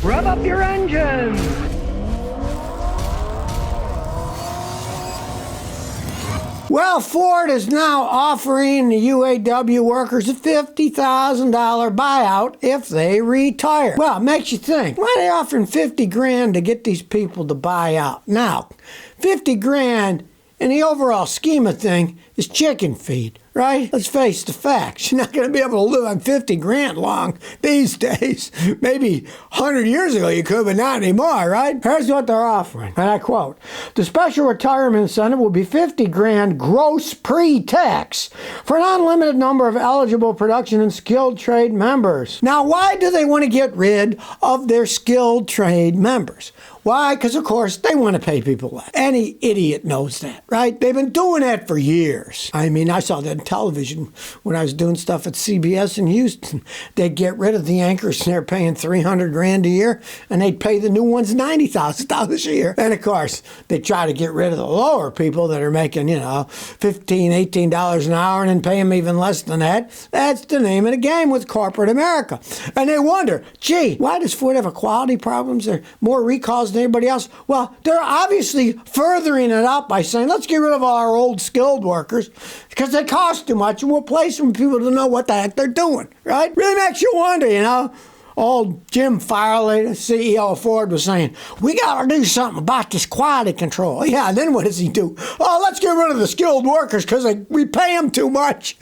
Rev up your engines! Well, Ford is now offering the UAW workers a $50,000 buyout if they retire. Well, it makes you think, why are they offering 50 grand to get these people to buy out? Now, 50 grand in the overall scheme of things is chicken feed, right? Let's face the facts. You're not going to be able to live on 50 grand long these days. Maybe 100 years ago you could, but not anymore, right? Here's what they're offering, and I quote, the special retirement incentive will be 50 grand gross pre-tax for an unlimited number of eligible production and skilled trade members. Now, why do they want to get rid of their skilled trade members? Why? Because, of course, they want to pay people less. Any idiot knows that, right? They've been doing that for years. I mean, I saw that on television when I was doing stuff at CBS in Houston. They'd get rid of the anchors, and they're paying $300 grand a year, and they'd pay the new ones $90,000 a year. And, of course, they try to get rid of the lower people that are making, $15, $18 an hour and then pay them even less than that. That's the name of the game with corporate America. And they wonder, gee, why does Ford have quality problems? There are more recalls than anybody else. Well, they're obviously furthering it out by saying, let's get rid of all our old skilled workers because they cost too much and we'll place them for people to know what the heck they're doing, right? Really makes you wonder, Old Jim Farley, the CEO of Ford, was saying, we got to do something about this quality control. Yeah, then what does he do? Oh, let's get rid of the skilled workers because we pay them too much.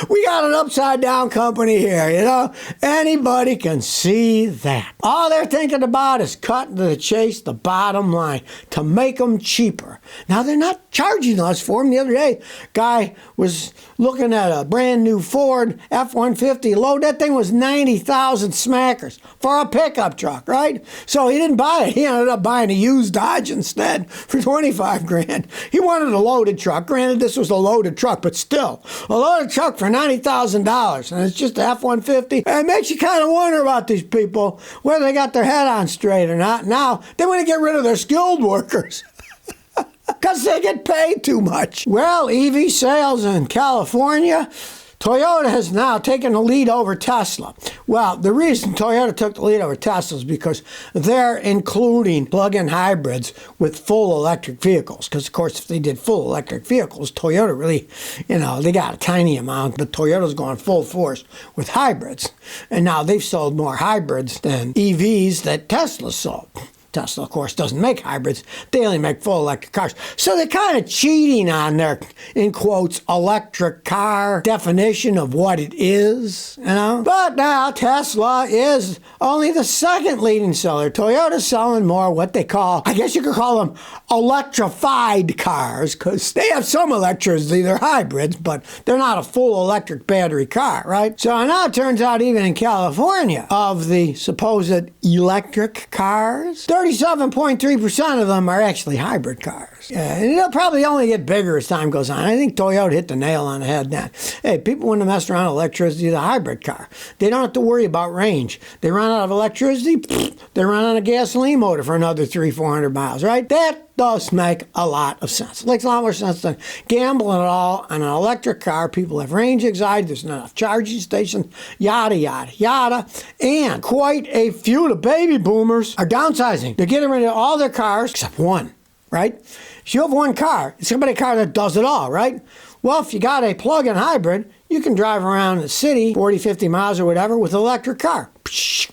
We got an upside down company here, Anybody can see that. All they're thinking about is cutting to the chase, the bottom line, to make them cheaper. Now, they're not charging us for them. The other day, guy was looking at a brand new Ford F-150 load. That thing was 90,000 smackers for a pickup truck, right? So he didn't buy it. He ended up buying a used Dodge instead for 25 grand. He wanted a loaded truck. Granted, this was a loaded truck, but still, a loaded truck for $90,000, and it's just an F-150. And it makes you kind of wonder about these people, whether they got their head on straight or not. Now, they want to get rid of their skilled workers because they get paid too much. Well, EV sales in California, Toyota has now taken the lead over Tesla. Well, the reason Toyota took the lead over Tesla is because they're including plug-in hybrids with full electric vehicles. Because, of course, if they did full electric vehicles, Toyota really, they got a tiny amount, but Toyota's going full force with hybrids. And now they've sold more hybrids than EVs that Tesla sold. Tesla, of course, doesn't make hybrids. They only make full electric cars. So they're kind of cheating on their, in quotes, electric car definition of what it is, But now Tesla is only the second leading seller. Toyota's selling more what they call, I guess you could call them electrified cars, because they have some electricity. They're hybrids, but they're not a full electric battery car, right? So now it turns out even in California, of the supposed electric cars, 37.3% of them are actually hybrid cars. And it'll probably only get bigger as time goes on. I think Toyota hit the nail on the head now. Hey, people want to mess around with electricity with a hybrid car. They don't have to worry about range. They run out of electricity, they run on a gasoline motor for another 300-400 miles, right? That does make a lot of sense. It makes a lot more sense than gambling at all on an electric car. People have range anxiety. There's not enough charging stations, yada, yada, yada. And quite a few of the baby boomers are downsizing. They're getting rid of all their cars except one, right? If you have one car, it's going to be a car that does it all, right? Well, if you got a plug-in hybrid, you can drive around the city 40, 50 miles or whatever with an electric car.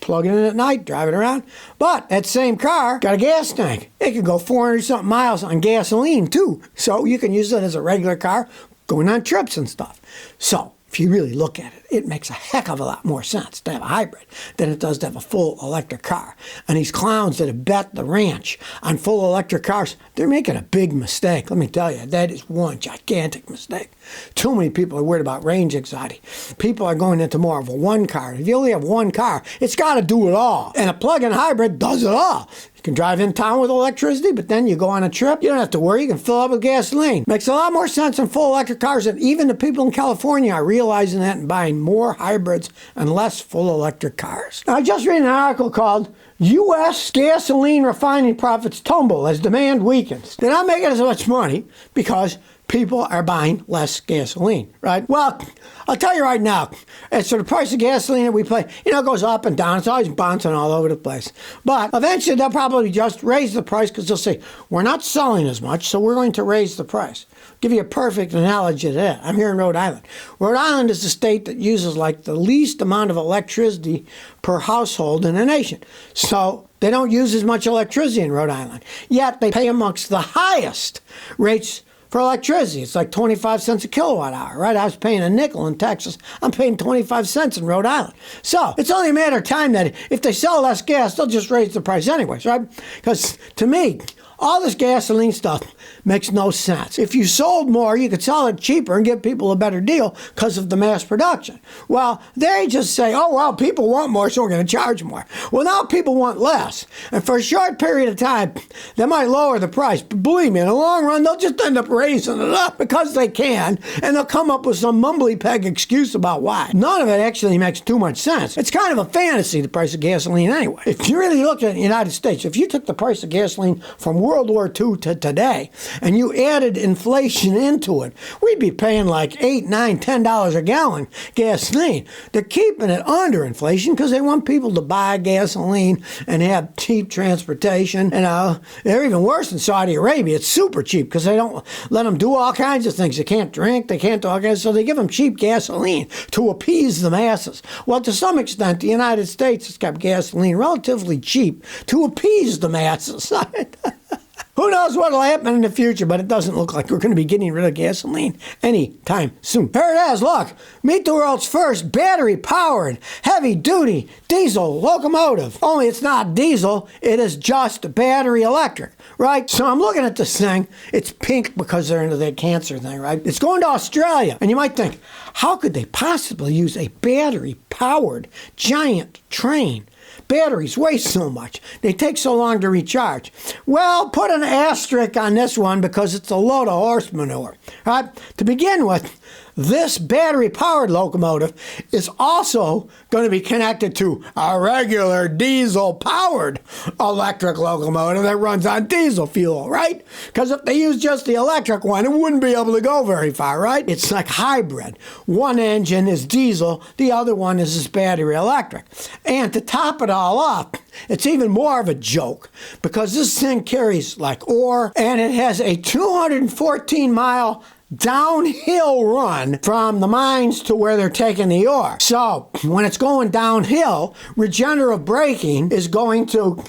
Plug it in at night, drive it around. But that same car got a gas tank. It can go 400-something miles on gasoline, too. So you can use it as a regular car going on trips and stuff. So if you really look at it, it makes a heck of a lot more sense to have a hybrid than it does to have a full electric car. And these clowns that have bet the ranch on full electric cars, they're making a big mistake. Let me tell you, that is one gigantic mistake. Too many people are worried about range anxiety. People are going into more of a one car. If you only have one car, it's got to do it all. And a plug-in hybrid does it all. You can drive in town with electricity, but then you go on a trip, you don't have to worry, you can fill up with gasoline. Makes a lot more sense than full electric cars, and even the people in California are realizing that and buying more hybrids and less full electric cars. Now, I just read an article called U.S. Gasoline Refining Profits Tumble as Demand Weakens. They're not making as much money because people are buying less gasoline, right? Well, I'll tell you right now, as for the price of gasoline that we pay, it goes up and down. It's always bouncing all over the place. But eventually they'll probably just raise the price because they'll say, we're not selling as much, so we're going to raise the price. Give you a perfect analogy to that. I'm here in Rhode Island. Rhode Island is the state that uses like the least amount of electricity per household in the nation. So they don't use as much electricity in Rhode Island. Yet they pay amongst the highest rates for electricity. It's like 25 cents a kilowatt hour, right? I was paying a nickel in Texas. I'm paying 25 cents in Rhode Island. So it's only a matter of time that if they sell less gas, they'll just raise the price anyways, right? Because to me, all this gasoline stuff makes no sense. If you sold more, you could sell it cheaper and give people a better deal because of the mass production. Well, they just say, oh, well, people want more, so we're going to charge more. Well, now people want less. And for a short period of time, they might lower the price. But believe me, in the long run, they'll just end up raising it up because they can, and they'll come up with some mumbly-peg excuse about why. None of it actually makes too much sense. It's kind of a fantasy, the price of gasoline anyway. If you really look at the United States, if you took the price of gasoline from World War II to today, and you added inflation into it, we'd be paying like $8, $9, $10 a gallon gasoline. They're keeping it under inflation because they want people to buy gasoline and have cheap transportation. They're even worse in Saudi Arabia. It's super cheap because they don't let them do all kinds of things. They can't drink, they can't do all kinds, so they give them cheap gasoline to appease the masses. Well, to some extent, the United States has kept gasoline relatively cheap to appease the masses. Who knows what will happen in the future, but it doesn't look like we're going to be getting rid of gasoline anytime soon. Here it is, look. Meet the world's first battery-powered, heavy-duty diesel locomotive. Only it's not diesel, it is just battery electric, right? So I'm looking at this thing. It's pink because they're into that cancer thing, right? It's going to Australia. And you might think, how could they possibly use a battery-powered giant train? Batteries weigh so much. They take so long to recharge. Well, put an asterisk on this one because it's a load of horse manure. Right? To begin with, this battery-powered locomotive is also going to be connected to a regular diesel-powered electric locomotive that runs on diesel fuel, right? Because if they use just the electric one, it wouldn't be able to go very far, right? It's like hybrid. One engine is diesel, the other one is this battery electric. And to top it all up, it's even more of a joke because this thing carries like ore, and it has a 214-mile downhill run from the mines to where they're taking the ore. So when it's going downhill, regenerative braking is going to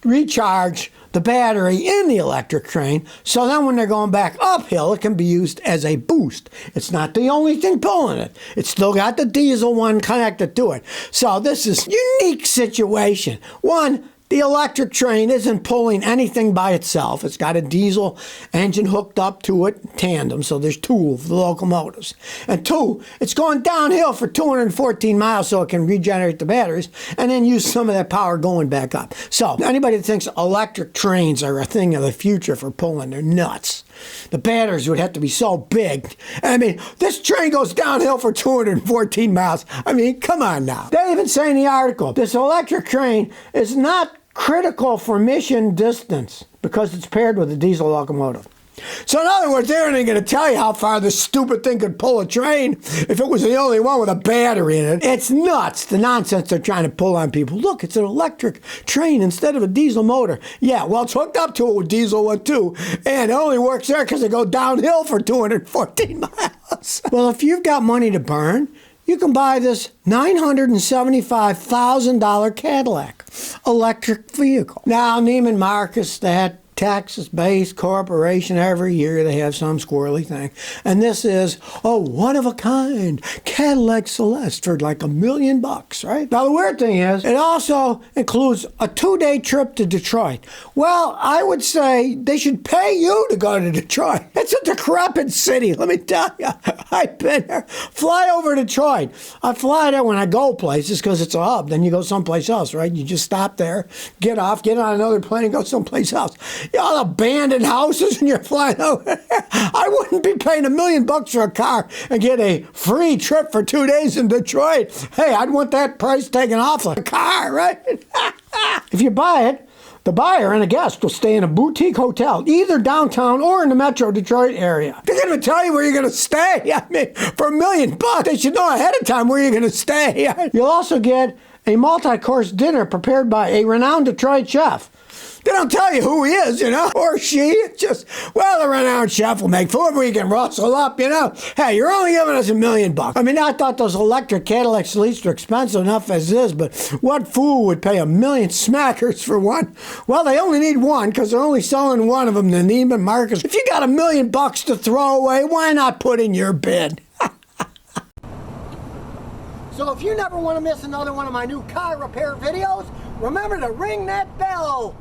recharge the battery in the electric train, so then when they're going back uphill, it can be used as a boost. It's not the only thing pulling it. It's still got the diesel one connected to it. So this is a unique situation. One, the electric train isn't pulling anything by itself. It's got a diesel engine hooked up to it, tandem, so there's two of the locomotives. And two, it's going downhill for 214 miles so it can regenerate the batteries and then use some of that power going back up. So anybody that thinks electric trains are a thing of the future for pulling, they're nuts. The batteries would have to be so big. I mean, this train goes downhill for 214 miles. I mean, come on now. They even say in the article, this electric train is not critical for mission distance because it's paired with a diesel locomotive. So in other words, they aren't even going to tell you how far this stupid thing could pull a train if it was the only one with a battery in it. It's nuts, the nonsense they're trying to pull on people. Look, it's an electric train instead of a diesel motor. Yeah, well, it's hooked up to a diesel one too, and it only works there because they go downhill for 214 miles. Well, if you've got money to burn, you can buy this $975,000 Cadillac electric vehicle. Now, Neiman Marcus, that Texas-based corporation, every year they have some squirrely thing. And this is a one-of-a-kind Cadillac Celeste for like $1 million, right? Now, the weird thing is, it also includes a 2-day trip to Detroit. Well, I would say they should pay you to go to Detroit. It's a decrepit city, let me tell you. I've been there. Fly over to Detroit. I fly there when I go places because it's a hub. Then you go someplace else, right? You just stop there, get off, get on another plane, and go someplace else. All abandoned houses and you're flying over there. I wouldn't be paying $1 million for a car and get a free trip for 2 days in Detroit. Hey, I'd want that price taken off the car, right? If you buy it, The buyer and a guest will stay in a boutique hotel, either downtown or in the Metro Detroit area. They're going to tell you where you're going to stay. I mean, for $1 million, they should know ahead of time where you're going to stay. You'll also get a multi-course dinner prepared by a renowned Detroit chef. They don't tell you who he is, or she. It's just, well, the renowned chef will make food we can rustle up, Hey, you're only giving us $1 million. I mean, I thought those electric Cadillacs at least are expensive enough as is, but what fool would pay $1 million smackers for one? Well, they only need one because they're only selling one of them, the Neiman Marcus. If you got $1 million to throw away, why not put in your bid? So if you never want to miss another one of my new car repair videos, remember to ring that bell.